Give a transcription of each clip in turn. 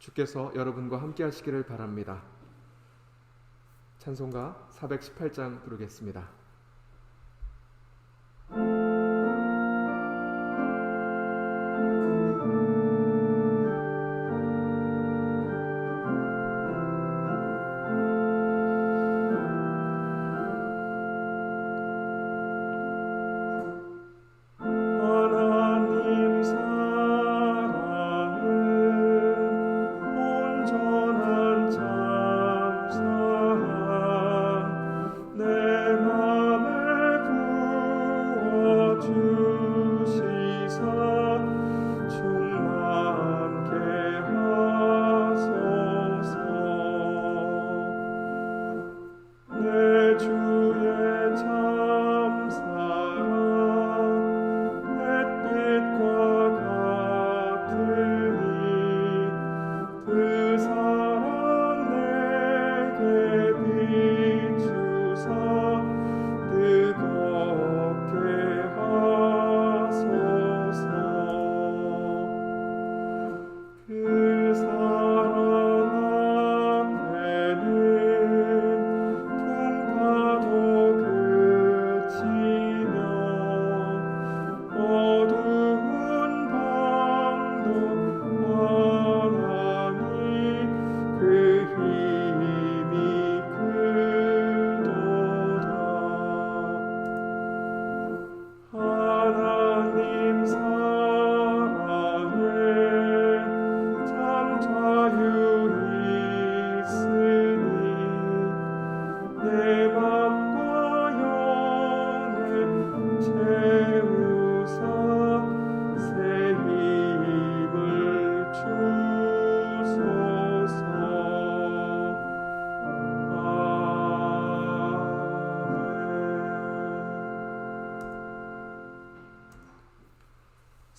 주께서 여러분과 함께 하시기를 바랍니다. 찬송가 418장 부르겠습니다.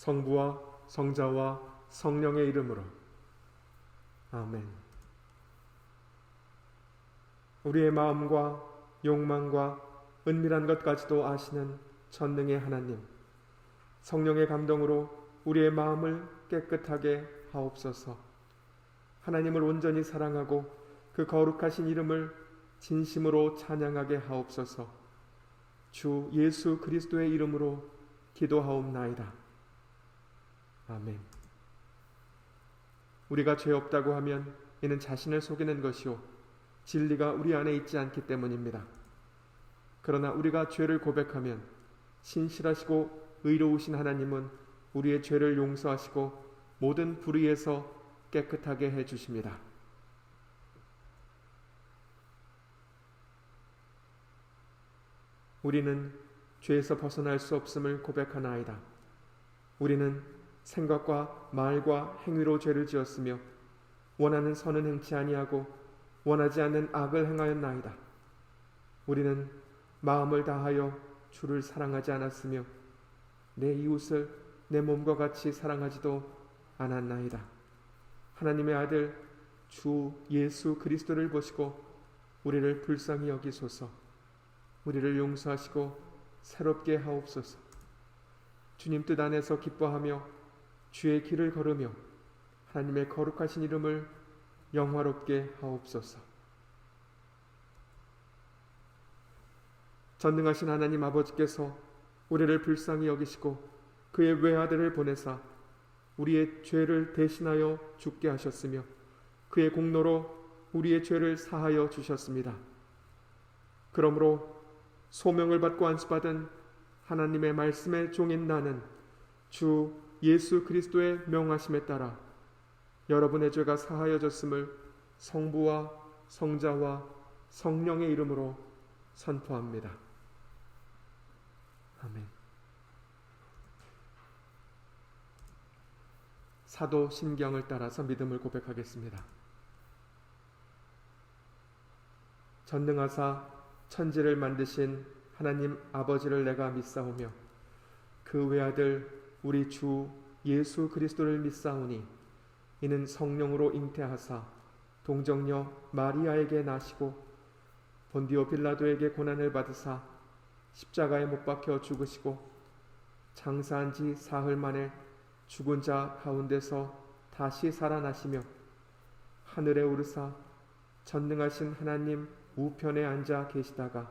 성부와 성자와 성령의 이름으로 아멘. 우리의 마음과 욕망과 은밀한 것까지도 아시는 전능의 하나님, 성령의 감동으로 우리의 마음을 깨끗하게 하옵소서. 하나님을 온전히 사랑하고 그 거룩하신 이름을 진심으로 찬양하게 하옵소서. 주 예수 그리스도의 이름으로 기도하옵나이다. 아멘. 우리가 죄 없다고 하면 이는 자신을 속이는 것이요 진리가 우리 안에 있지 않기 때문입니다. 그러나 우리가 죄를 고백하면 신실하시고 의로우신 하나님은 우리의 죄를 용서하시고 모든 불의에서 깨끗하게 해주십니다. 우리는 죄에서 벗어날 수 없음을 고백하나이다. 우리는 생각과 말과 행위로 죄를 지었으며 원하는 선은 행치 아니하고 원하지 않는 악을 행하였나이다. 우리는 마음을 다하여 주를 사랑하지 않았으며 내 이웃을 내 몸과 같이 사랑하지도 않았나이다. 하나님의 아들 주 예수 그리스도를 보시고 우리를 불쌍히 여기소서. 우리를 용서하시고 새롭게 하옵소서. 주님 뜻 안에서 기뻐하며 주의 길을 걸으며 하나님의 거룩하신 이름을 영화롭게 하옵소서. 전능하신 하나님 아버지께서 우리를 불쌍히 여기시고 그의 외아들을 보내사 우리의 죄를 대신하여 죽게 하셨으며 그의 공로로 우리의 죄를 사하여 주셨습니다. 그러므로 소명을 받고 안수받은 하나님의 말씀의 종인 나는 주 예수 그리스도의 명하심에 따라 여러분의 죄가 사하여졌음을 성부와 성자와 성령의 이름으로 선포합니다. 아멘. 사도 신경을 따라서 믿음을 고백하겠습니다. 전능하사 천지를 만드신 하나님 아버지를 내가 믿사오며 그 외아들 우리 주 예수 그리스도를 믿사오니 이는 성령으로 잉태하사 동정녀 마리아에게 나시고 본디오 빌라도에게 고난을 받으사 십자가에 못 박혀 죽으시고 장사한 지 사흘 만에 죽은 자 가운데서 다시 살아나시며 하늘에 오르사 전능하신 하나님 우편에 앉아 계시다가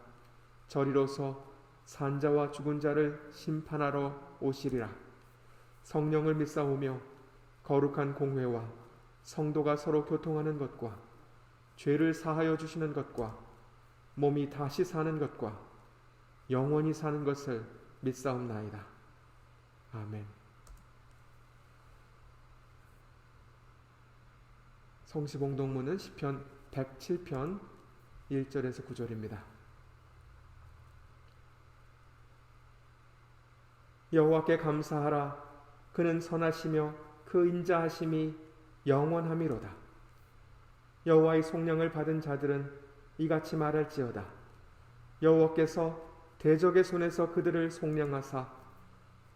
저리로서 산자와 죽은 자를 심판하러 오시리라. 성령을 믿사오며 거룩한 공회와 성도가 서로 교통하는 것과 죄를 사하여 주시는 것과 몸이 다시 사는 것과 영원히 사는 것을 믿사옵나이다. 아멘. 성시봉동문은 시편 107편 1절에서 9절입니다. 여호와께 감사하라. 그는 선하시며 그 인자하심이 영원함이로다. 여호와의 속량을 받은 자들은 이같이 말할지어다. 여호와께서 대적의 손에서 그들을 속량하사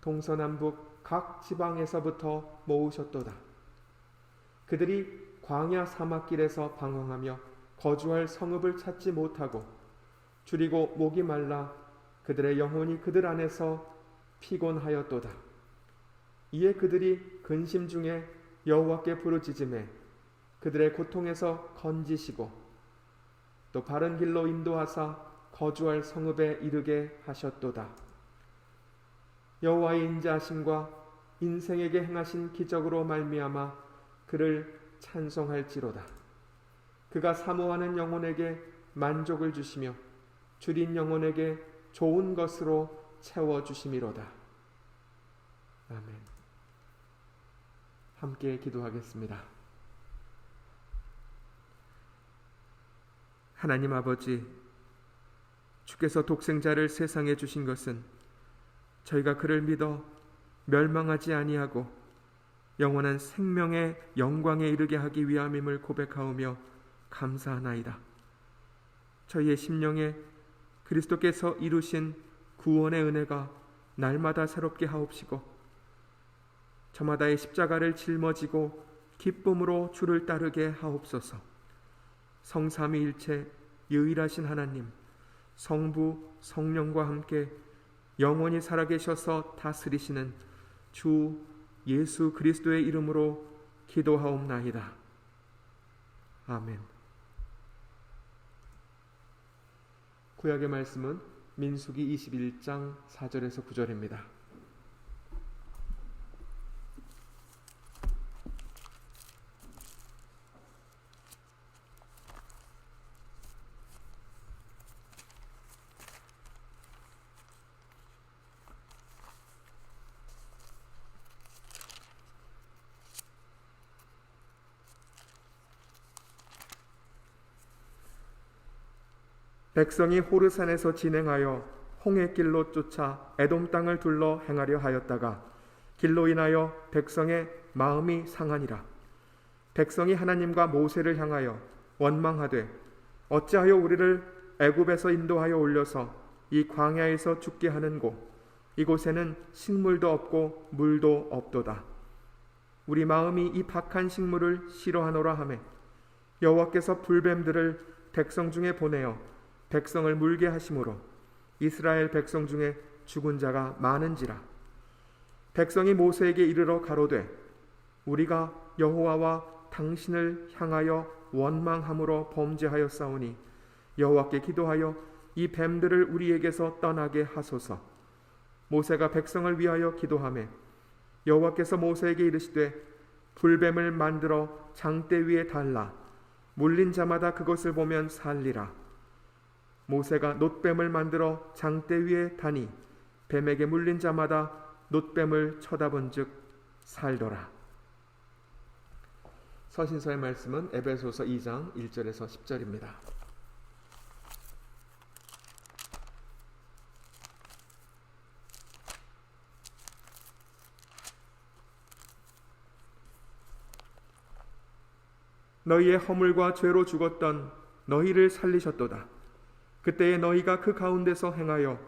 동서남북 각 지방에서부터 모으셨도다. 그들이 광야 사막길에서 방황하며 거주할 성읍을 찾지 못하고 줄이고 목이 말라 그들의 영혼이 그들 안에서 피곤하였도다. 이에 그들이 근심 중에 여호와께 부르짖음에 그들의 고통에서 건지시고 또 바른 길로 인도하사 거주할 성읍에 이르게 하셨도다. 여호와의 인자하심과 인생에게 행하신 기적으로 말미암아 그를 찬송할지로다. 그가 사모하는 영혼에게 만족을 주시며 줄인 영혼에게 좋은 것으로 채워주심이로다. 아멘. 함께 기도하겠습니다. 하나님 아버지, 주께서 독생자를 세상에 주신 것은 저희가 그를 믿어 멸망하지 아니하고 영원한 생명의 영광에 이르게 하기 위함임을 고백하오며 감사하나이다. 저희의 심령에 그리스도께서 이루신 구원의 은혜가 날마다 새롭게 하옵시고 저마다의 십자가를 짊어지고 기쁨으로 주를 따르게 하옵소서. 성삼위일체 유일하신 하나님 성부 성령과 함께 영원히 살아계셔서 다스리시는 주 예수 그리스도의 이름으로 기도하옵나이다. 아멘. 구약의 말씀은 민수기 21장 4절에서 9절입니다. 백성이 호르산에서 진행하여 홍해길로 쫓아 에돔 땅을 둘러 행하려 하였다가 길로 인하여 백성의 마음이 상하니라. 백성이 하나님과 모세를 향하여 원망하되 어찌하여 우리를 애굽에서 인도하여 올려서 이 광야에서 죽게 하는고 이곳에는 식물도 없고 물도 없도다. 우리 마음이 이 박한 식물을 싫어하노라 하매 여호와께서 불뱀들을 백성 중에 보내어 백성을 물게 하심으로 이스라엘 백성 중에 죽은 자가 많은지라. 백성이 모세에게 이르러 가로되 우리가 여호와와 당신을 향하여 원망함으로 범죄하였사오니 여호와께 기도하여 이 뱀들을 우리에게서 떠나게 하소서. 모세가 백성을 위하여 기도하매 여호와께서 모세에게 이르시되 불뱀을 만들어 장대 위에 달라 물린 자마다 그것을 보면 살리라. 모세가 놋뱀을 만들어 장대 위에 다니 뱀에게 물린 자마다 놋뱀을 쳐다본즉 살더라. 서신서의 말씀은 에베소서 2장 1절에서 10절입니다. 너희의 허물과 죄로 죽었던 너희를 살리셨도다. 그때에 너희가 그 가운데서 행하여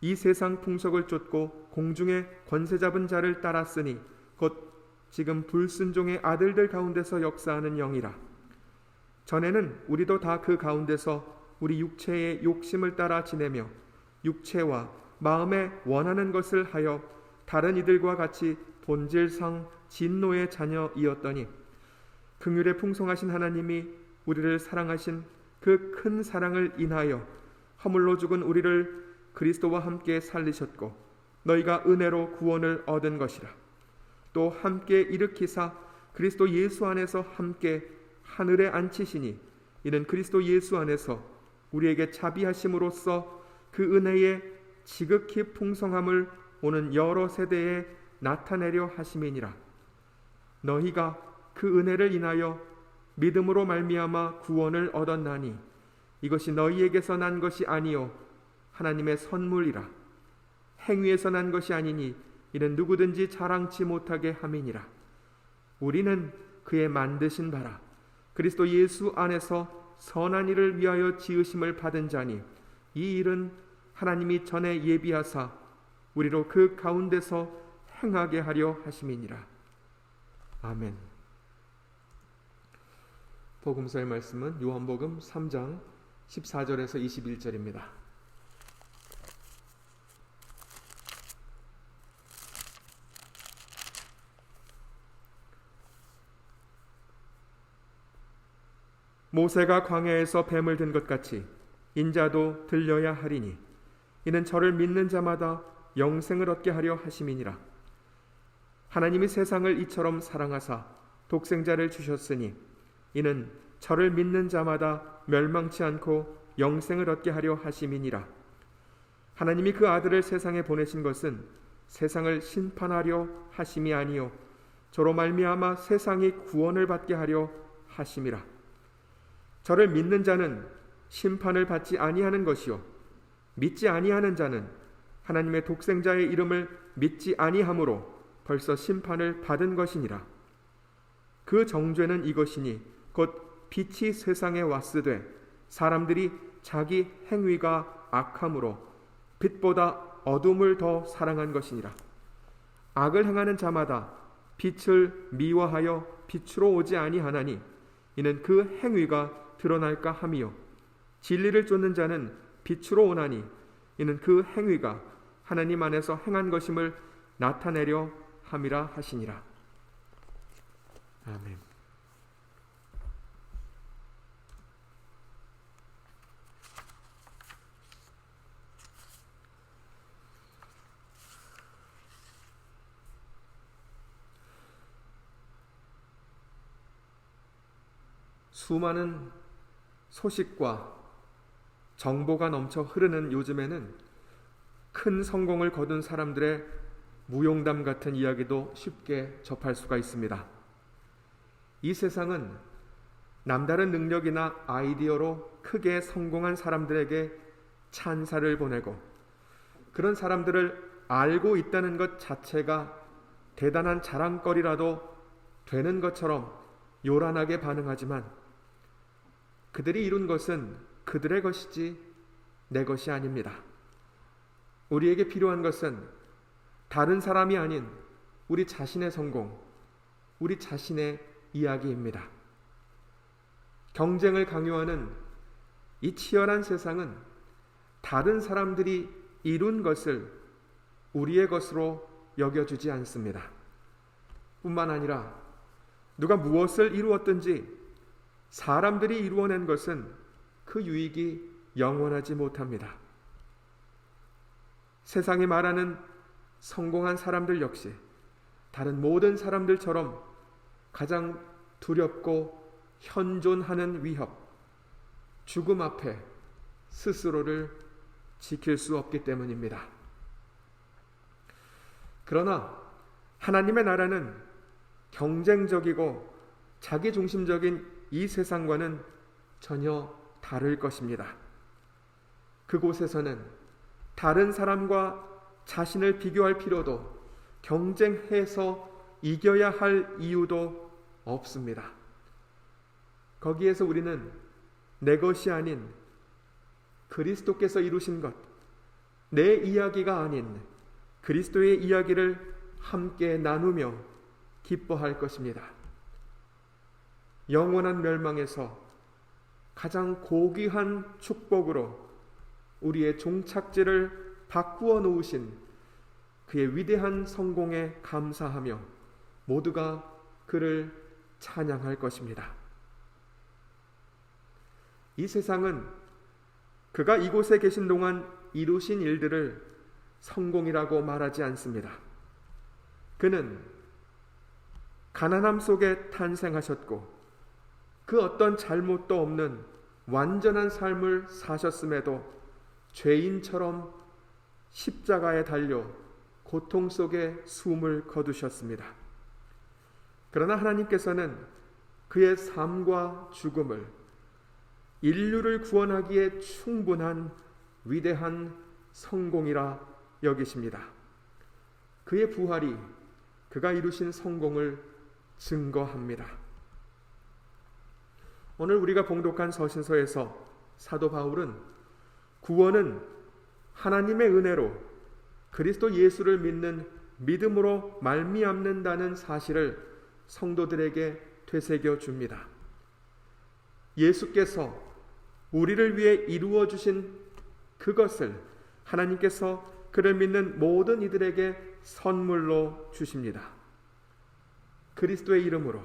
이 세상 풍속을 쫓고 공중에 권세 잡은 자를 따랐으니 곧 지금 불순종의 아들들 가운데서 역사하는 영이라. 전에는 우리도 다 그 가운데서 우리 육체의 욕심을 따라 지내며 육체와 마음에 원하는 것을 하여 다른 이들과 같이 본질상 진노의 자녀이었더니 긍휼에 풍성하신 하나님이 우리를 사랑하신 그 큰 사랑을 인하여 허물로 죽은 우리를 그리스도와 함께 살리셨고 너희가 은혜로 구원을 얻은 것이라. 또 함께 일으키사 그리스도 예수 안에서 함께 하늘에 앉히시니 이는 그리스도 예수 안에서 우리에게 자비하심으로써 그 은혜의 지극히 풍성함을 오는 여러 세대에 나타내려 하심이니라. 너희가 그 은혜를 인하여 믿음으로 말미암아 구원을 얻었나니 이것이 너희에게서 난 것이 아니요 하나님의 선물이라. 행위에서 난 것이 아니니 이는 누구든지 자랑치 못하게 함이니라. 우리는 그의 만드신 바라 그리스도 예수 안에서 선한 일을 위하여 지으심을 받은 자니 이 일은 하나님이 전에 예비하사 우리로 그 가운데서 행하게 하려 하심이니라. 아멘. 복음서의 말씀은 요한복음 3장 14절에서 21절입니다. 모세가 광야에서 뱀을 든 것 같이 인자도 들려야 하리니 이는 저를 믿는 자마다 영생을 얻게 하려 하심이니라. 하나님이 세상을 이처럼 사랑하사 독생자를 주셨으니 이는 저를 믿는 자마다 멸망치 않고 영생을 얻게 하려 하심이니라. 하나님이 그 아들을 세상에 보내신 것은 세상을 심판하려 하심이 아니요 저로 말미암아 세상이 구원을 받게 하려 하심이라. 저를 믿는 자는 심판을 받지 아니하는 것이요 믿지 아니하는 자는 하나님의 독생자의 이름을 믿지 아니하므로 벌써 심판을 받은 것이니라. 그 정죄는 이것이니 곧 빛이 세상에 왔으되 사람들이 자기 행위가 악함으로 빛보다 어둠을 더 사랑한 것이니라. 악을 행하는 자마다 빛을 미워하여 빛으로 오지 아니하나니 이는 그 행위가 드러날까 함이요 진리를 쫓는 자는 빛으로 오나니 이는 그 행위가 하나님 안에서 행한 것임을 나타내려 함이라 하시니라. 아멘. 수많은 소식과 정보가 넘쳐 흐르는 요즘에는 큰 성공을 거둔 사람들의 무용담 같은 이야기도 쉽게 접할 수가 있습니다. 이 세상은 남다른 능력이나 아이디어로 크게 성공한 사람들에게 찬사를 보내고 그런 사람들을 알고 있다는 것 자체가 대단한 자랑거리라도 되는 것처럼 요란하게 반응하지만 그들이 이룬 것은 그들의 것이지 내 것이 아닙니다. 우리에게 필요한 것은 다른 사람이 아닌 우리 자신의 성공, 우리 자신의 이야기입니다. 경쟁을 강요하는 이 치열한 세상은 다른 사람들이 이룬 것을 우리의 것으로 여겨주지 않습니다. 뿐만 아니라 누가 무엇을 이루었든지 사람들이 이루어낸 것은 그 유익이 영원하지 못합니다. 세상이 말하는 성공한 사람들 역시 다른 모든 사람들처럼 가장 두렵고 현존하는 위협, 죽음 앞에 스스로를 지킬 수 없기 때문입니다. 그러나 하나님의 나라는 경쟁적이고 자기중심적인 이 세상과는 전혀 다를 것입니다. 그곳에서는 다른 사람과 자신을 비교할 필요도 경쟁해서 이겨야 할 이유도 없습니다. 거기에서 우리는 내 것이 아닌 그리스도께서 이루신 것, 내 이야기가 아닌 그리스도의 이야기를 함께 나누며 기뻐할 것입니다. 영원한 멸망에서 가장 고귀한 축복으로 우리의 종착지를 바꾸어 놓으신 그의 위대한 성공에 감사하며 모두가 그를 찬양할 것입니다. 이 세상은 그가 이곳에 계신 동안 이루신 일들을 성공이라고 말하지 않습니다. 그는 가난함 속에 탄생하셨고 그 어떤 잘못도 없는 완전한 삶을 사셨음에도 죄인처럼 십자가에 달려 고통 속에 숨을 거두셨습니다. 그러나 하나님께서는 그의 삶과 죽음을 인류를 구원하기에 충분한 위대한 성공이라 여기십니다. 그의 부활이 그가 이루신 성공을 증거합니다. 오늘 우리가 봉독한 서신서에서 사도 바울은 구원은 하나님의 은혜로 그리스도 예수를 믿는 믿음으로 말미암는다는 사실을 성도들에게 되새겨 줍니다. 예수께서 우리를 위해 이루어 주신 그것을 하나님께서 그를 믿는 모든 이들에게 선물로 주십니다. 그리스도의 이름으로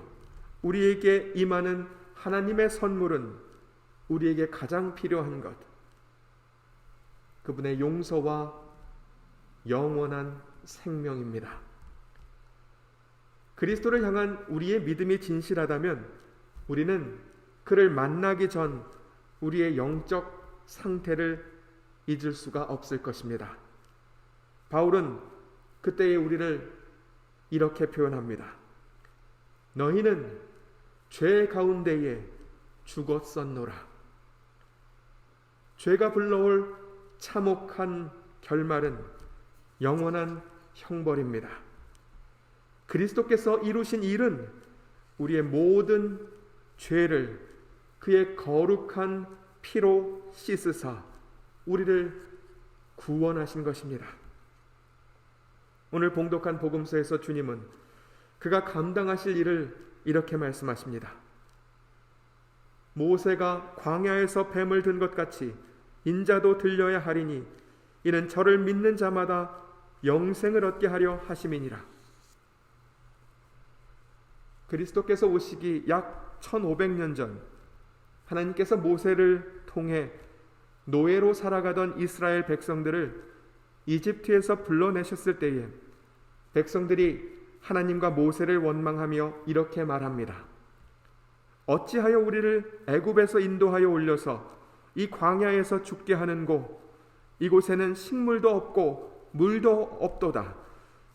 우리에게 임하는 하나님의 선물은 우리에게 가장 필요한 것, 그분의 용서와 영원한 생명입니다. 그리스도를 향한 우리의 믿음이 진실하다면 우리는 그를 만나기 전 우리의 영적 상태를 잊을 수가 없을 것입니다. 바울은 그때의 우리를 이렇게 표현합니다. 너희는 죄 가운데에 죽었었노라. 죄가 불러올 참혹한 결말은 영원한 형벌입니다. 그리스도께서 이루신 일은 우리의 모든 죄를 그의 거룩한 피로 씻으사 우리를 구원하신 것입니다. 오늘 봉독한 복음서에서 주님은 그가 감당하실 일을 이렇게 말씀하십니다. 모세가 광야에서 뱀을 든 것 같이 인자도 들려야 하리니 이는 저를 믿는 자마다 영생을 얻게 하려 하심이니라. 그리스도께서 오시기 약 1500년 전 하나님께서 모세를 통해 노예로 살아가던 이스라엘 백성들을 이집트에서 불러내셨을 때에 백성들이 하나님과 모세를 원망하며 이렇게 말합니다. 어찌하여 우리를 애굽에서 인도하여 올려서 이 광야에서 죽게 하는고 이곳에는 식물도 없고 물도 없도다.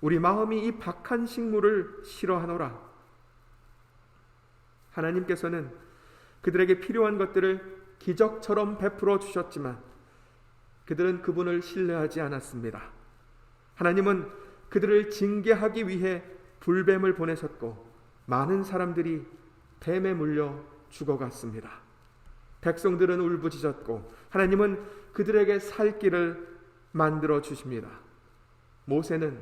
우리 마음이 이 박한 식물을 싫어하노라. 하나님께서는 그들에게 필요한 것들을 기적처럼 베풀어 주셨지만 그들은 그분을 신뢰하지 않았습니다. 하나님은 그들을 징계하기 위해 불뱀을 보내셨고 많은 사람들이 뱀에 물려 죽어갔습니다. 백성들은 울부짖었고 하나님은 그들에게 살 길을 만들어 주십니다. 모세는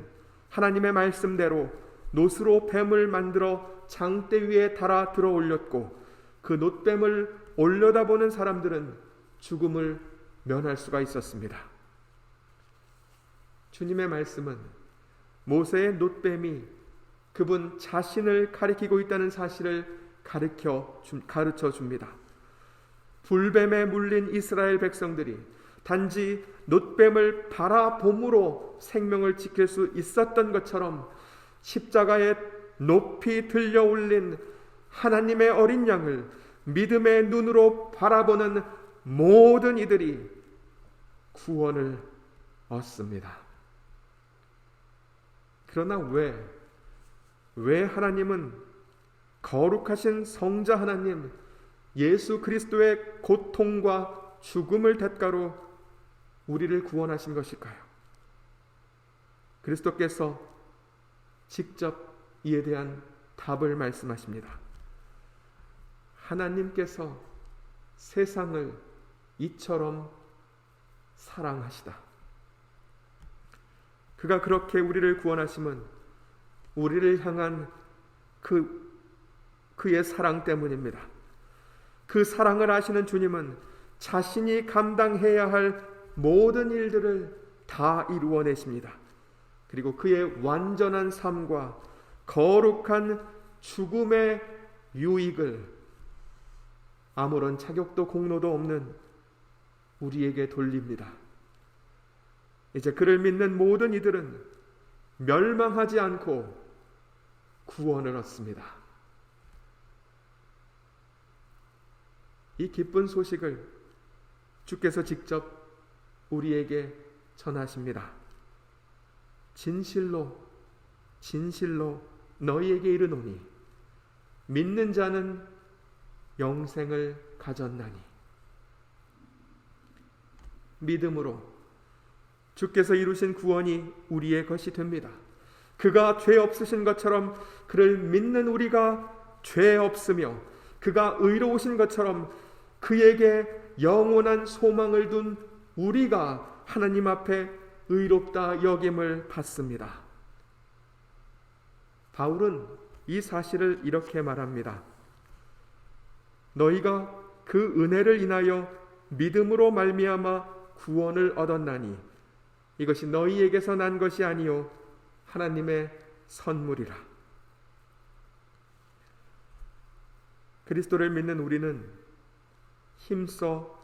하나님의 말씀대로 놋으로 뱀을 만들어 장대 위에 달아 들어 올렸고 그 놋뱀을 올려다보는 사람들은 죽음을 면할 수가 있었습니다. 주님의 말씀은 모세의 놋뱀이 그분 자신을 가리키고 있다는 사실을 가르쳐 줍니다. 불뱀에 물린 이스라엘 백성들이 단지 놋뱀을 바라봄으로 생명을 지킬 수 있었던 것처럼 십자가에 높이 들려 올린 하나님의 어린 양을 믿음의 눈으로 바라보는 모든 이들이 구원을 얻습니다. 그러나 왜 하나님은 거룩하신 성자 하나님 예수 그리스도의 고통과 죽음을 대가로 우리를 구원하신 것일까요? 그리스도께서 직접 이에 대한 답을 말씀하십니다. 하나님께서 세상을 이처럼 사랑하시다. 그가 그렇게 우리를 구원하심은 우리를 향한 그의 사랑 때문입니다. 그 사랑을 아시는 주님은 자신이 감당해야 할 모든 일들을 다 이루어내십니다. 그리고 그의 완전한 삶과 거룩한 죽음의 유익을 아무런 자격도 공로도 없는 우리에게 돌립니다. 이제 그를 믿는 모든 이들은 멸망하지 않고 구원을 얻습니다. 이 기쁜 소식을 주께서 직접 우리에게 전하십니다. 진실로 진실로 너희에게 이르노니 믿는 자는 영생을 가졌나니. 믿음으로 주께서 이루신 구원이 우리의 것이 됩니다. 그가 죄 없으신 것처럼 그를 믿는 우리가 죄 없으며 그가 의로우신 것처럼 그에게 영원한 소망을 둔 우리가 하나님 앞에 의롭다 여김을 받습니다. 바울은 이 사실을 이렇게 말합니다. 너희가 그 은혜를 인하여 믿음으로 말미암아 구원을 얻었나니 이것이 너희에게서 난 것이 아니요 하나님의 선물이라. 그리스도를 믿는 우리는 힘써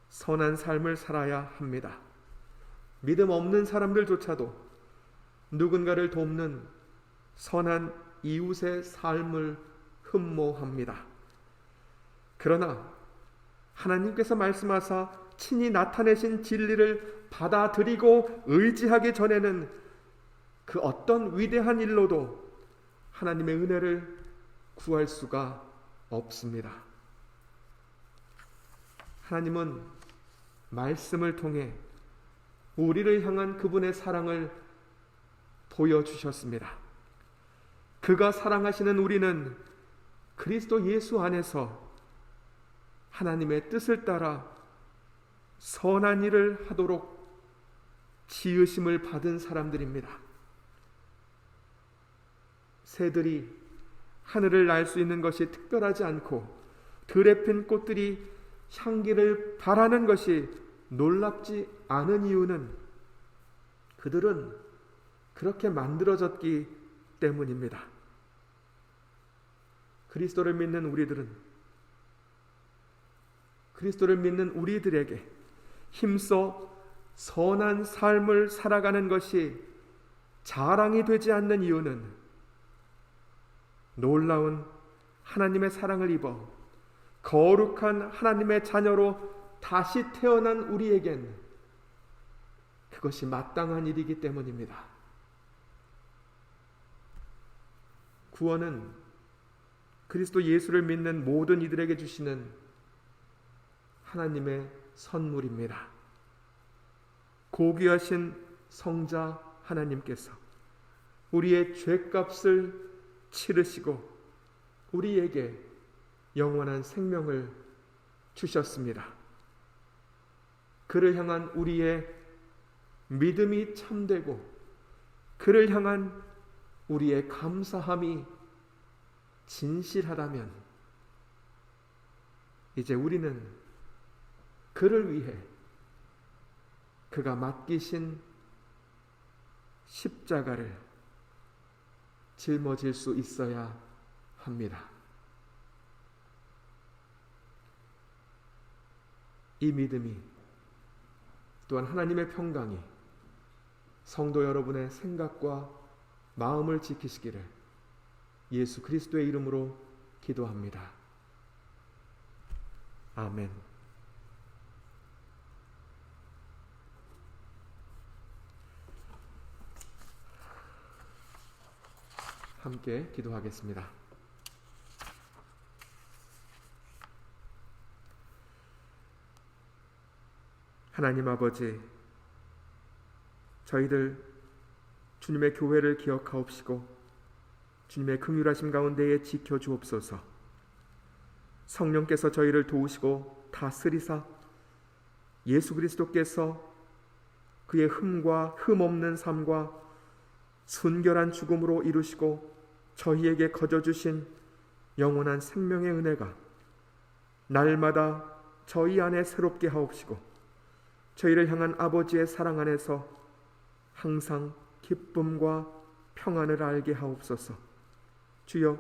선한 삶을 살아야 합니다. 믿음 없는 사람들조차도 누군가를 돕는 선한 이웃의 삶을 흠모합니다. 그러나 하나님께서 말씀하사 친히 나타내신 진리를 받아들이고 의지하기 전에는 그 어떤 위대한 일로도 하나님의 은혜를 구할 수가 없습니다. 하나님은 말씀을 통해 우리를 향한 그분의 사랑을 보여주셨습니다. 그가 사랑하시는 우리는 그리스도 예수 안에서 하나님의 뜻을 따라 선한 일을 하도록 지으심을 받은 사람들입니다. 새들이 하늘을 날 수 있는 것이 특별하지 않고 들에 핀 꽃들이 향기를 바라는 것이 놀랍지 않은 이유는 그들은 그렇게 만들어졌기 때문입니다. 그리스도를 믿는 우리들에게 힘써 선한 삶을 살아가는 것이 자랑이 되지 않는 이유는 놀라운 하나님의 사랑을 입어 거룩한 하나님의 자녀로 다시 태어난 우리에겐 그것이 마땅한 일이기 때문입니다. 구원은 그리스도 예수를 믿는 모든 이들에게 주시는 하나님의 선물입니다. 고귀하신 성자 하나님께서 우리의 죄값을 치르시고 우리에게 영원한 생명을 주셨습니다. 그를 향한 우리의 믿음이 참되고 그를 향한 우리의 감사함이 진실하다면 이제 우리는 그를 위해 그가 맡기신 십자가를 짊어질 수 있어야 합니다. 이 믿음이 또한 하나님의 평강이 성도 여러분의 생각과 마음을 지키시기를 예수 그리스도의 이름으로 기도합니다. 아멘. 함께 기도하겠습니다. 하나님 아버지, 저희들 주님의 교회를 기억하옵시고 주님의 긍휼하심 가운데에 지켜주옵소서. 성령께서 저희를 도우시고 다스리사 예수 그리스도께서 그의 흠과 흠없는 삶과 순결한 죽음으로 이루시고 저희에게 거저주신 영원한 생명의 은혜가 날마다 저희 안에 새롭게 하옵시고 저희를 향한 아버지의 사랑 안에서 항상 기쁨과 평안을 알게 하옵소서. 주여,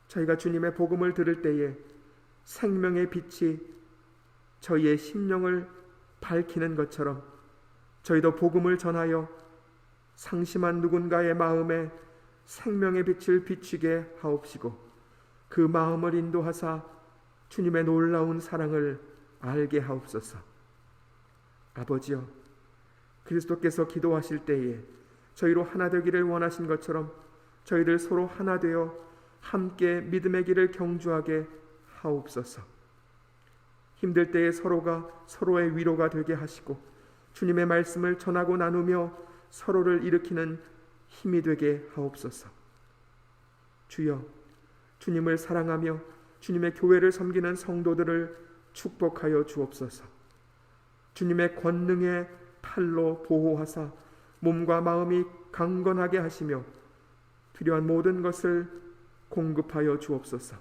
저희가 주님의 복음을 들을 때에 생명의 빛이 저희의 심령을 밝히는 것처럼 저희도 복음을 전하여 상심한 누군가의 마음에 생명의 빛을 비추게 하옵시고 그 마음을 인도하사 주님의 놀라운 사랑을 알게 하옵소서. 아버지여, 그리스도께서 기도하실 때에 저희로 하나 되기를 원하신 것처럼 저희들 서로 하나 되어 함께 믿음의 길을 경주하게 하옵소서. 힘들 때에 서로가 서로의 위로가 되게 하시고 주님의 말씀을 전하고 나누며 서로를 일으키는 힘이 되게 하옵소서. 주여, 주님을 사랑하며 주님의 교회를 섬기는 성도들을 축복하여 주옵소서. 주님의 권능의 팔로 보호하사 몸과 마음이 강건하게 하시며 필요한 모든 것을 공급하여 주옵소서.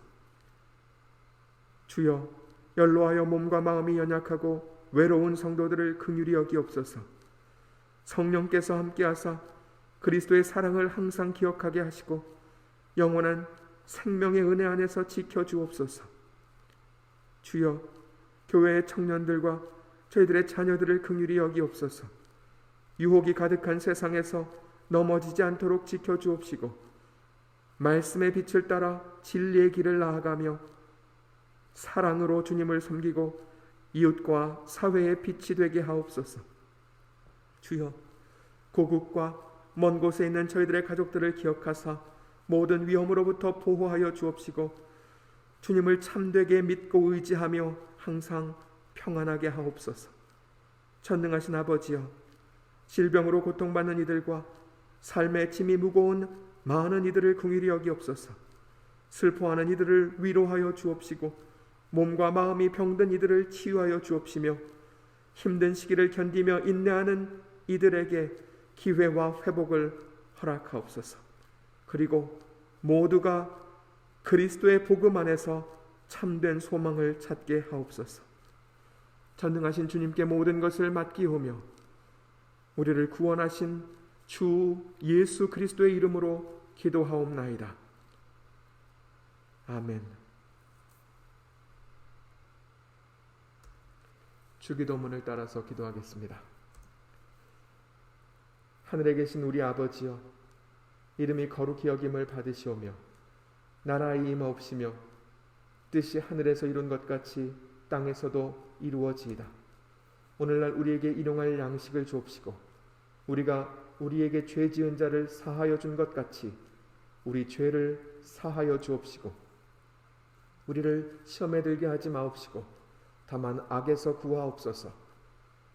주여, 연로하여 몸과 마음이 연약하고 외로운 성도들을 긍휼히 여기옵소서. 성령께서 함께하사 그리스도의 사랑을 항상 기억하게 하시고 영원한 생명의 은혜 안에서 지켜주옵소서. 주여, 교회의 청년들과 저희들의 자녀들을 긍휼히 여기옵소서. 유혹이 가득한 세상에서 넘어지지 않도록 지켜주옵시고 말씀의 빛을 따라 진리의 길을 나아가며 사랑으로 주님을 섬기고 이웃과 사회의 빛이 되게 하옵소서. 주여, 고국과 먼 곳에 있는 저희들의 가족들을 기억하사 모든 위험으로부터 보호하여 주옵시고 주님을 참되게 믿고 의지하며 항상 평안하게 하옵소서. 전능하신 아버지여, 질병으로 고통받는 이들과 삶의 짐이 무거운 많은 이들을 긍휼히 여기옵소서. 슬퍼하는 이들을 위로하여 주옵시고 몸과 마음이 병든 이들을 치유하여 주옵시며 힘든 시기를 견디며 인내하는 이들에게 기회와 회복을 허락하옵소서. 그리고 모두가 그리스도의 복음 안에서 참된 소망을 찾게 하옵소서. 전능하신 주님께 모든 것을 맡기오며 우리를 구원하신 주 예수 그리스도의 이름으로 기도하옵나이다. 아멘. 주기도문을 따라서 기도하겠습니다. 하늘에 계신 우리 아버지여, 이름이 거룩히 여김을 받으시오며 나라의 임하옵시며 뜻이 하늘에서 이룬 것 같이 땅에서도 이루어지이다. 오늘날 우리에게 일용할 양식을 주옵시고 우리가 우리에게 죄 지은 자를 사하여 준 것 같이 우리 죄를 사하여 주옵시고 우리를 시험에 들게 하지 마옵시고 다만 악에서 구하옵소서.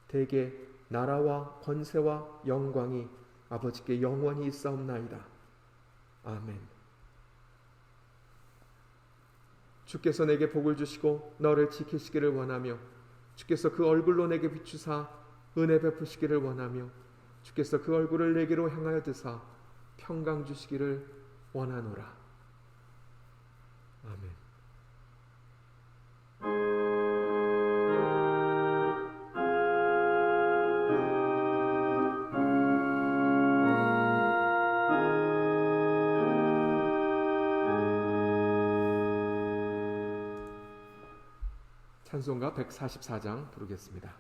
대개 나라와 권세와 영광이 아버지께 영원히 있사옵나이다. 아멘. 주께서 내게 복을 주시고 너를 지키시기를 원하며 주께서 그 얼굴로 내게 비추사 은혜 베푸시기를 원하며 주께서 그 얼굴을 내게로 향하여 드사 평강 주시기를 원하노라. 아멘. 찬송가 144장 부르겠습니다.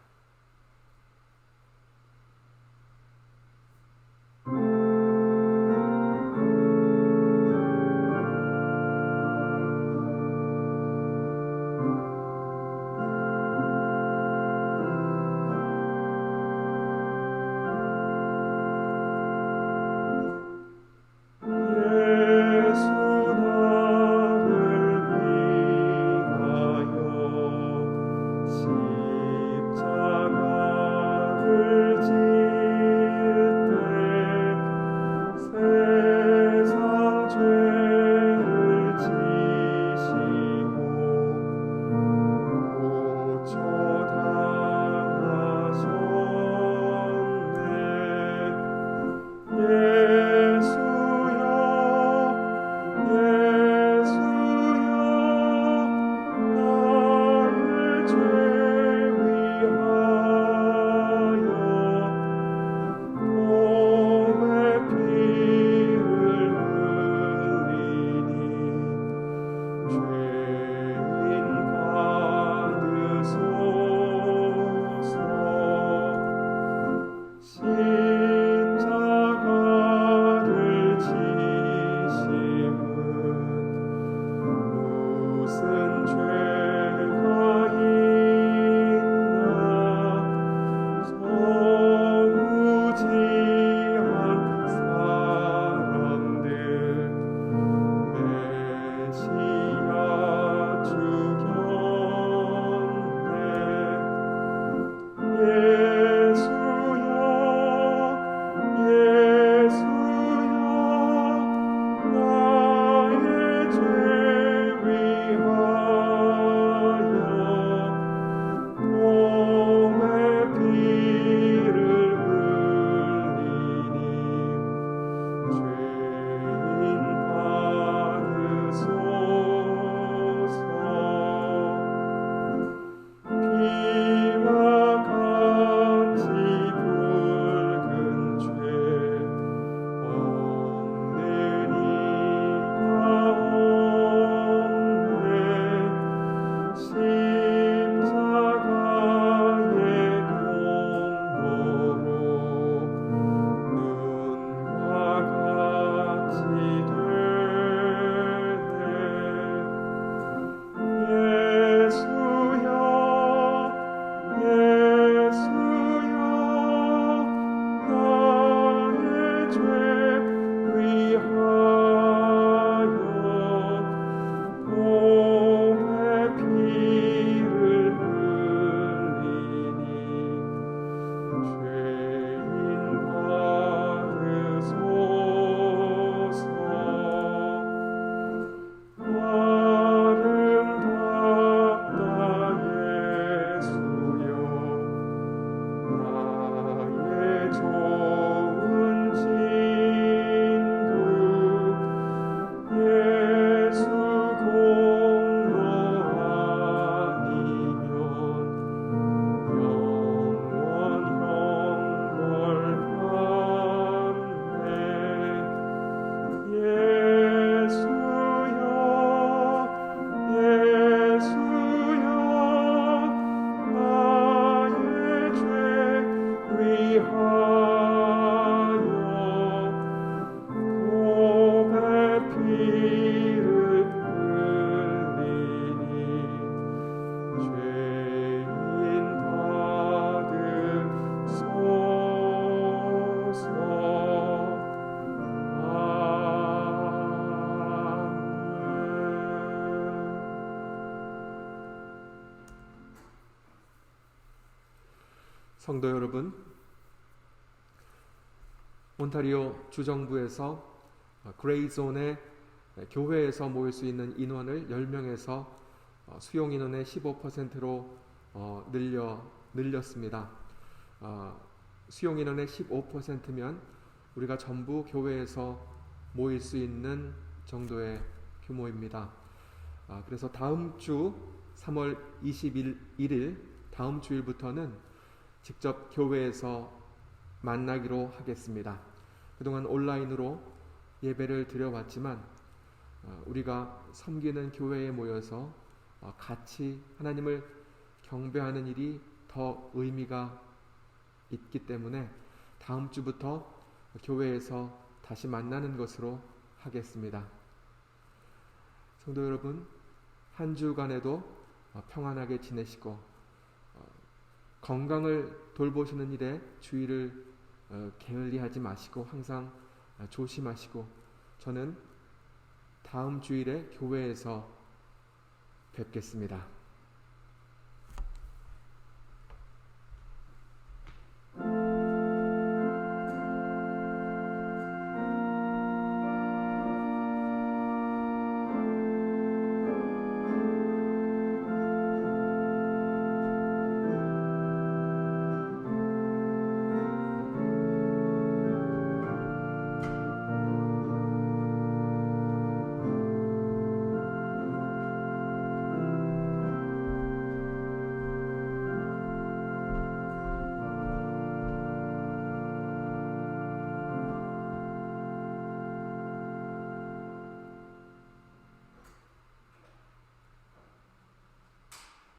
십자 성도 여러분, 온타리오 주정부에서 그레이존의 교회에서 모일 수 있는 인원을 10명에서 수용 인원의 15%로 늘렸습니다. 수용 인원의 15%면 우리가 전부 교회에서 모일 수 있는 정도의 규모입니다. 그래서 다음 주 3월 21일 다음 주일부터는 직접 교회에서 만나기로 하겠습니다. 그동안 온라인으로 예배를 드려왔지만 우리가 섬기는 교회에 모여서 같이 하나님을 경배하는 일이 더 의미가 있기 때문에 다음 주부터 교회에서 다시 만나는 것으로 하겠습니다. 성도 여러분, 한 주간에도 평안하게 지내시고 건강을 돌보시는 일에 주의를 게을리하지 마시고 항상 조심하시고 저는 다음 주일에 교회에서 뵙겠습니다.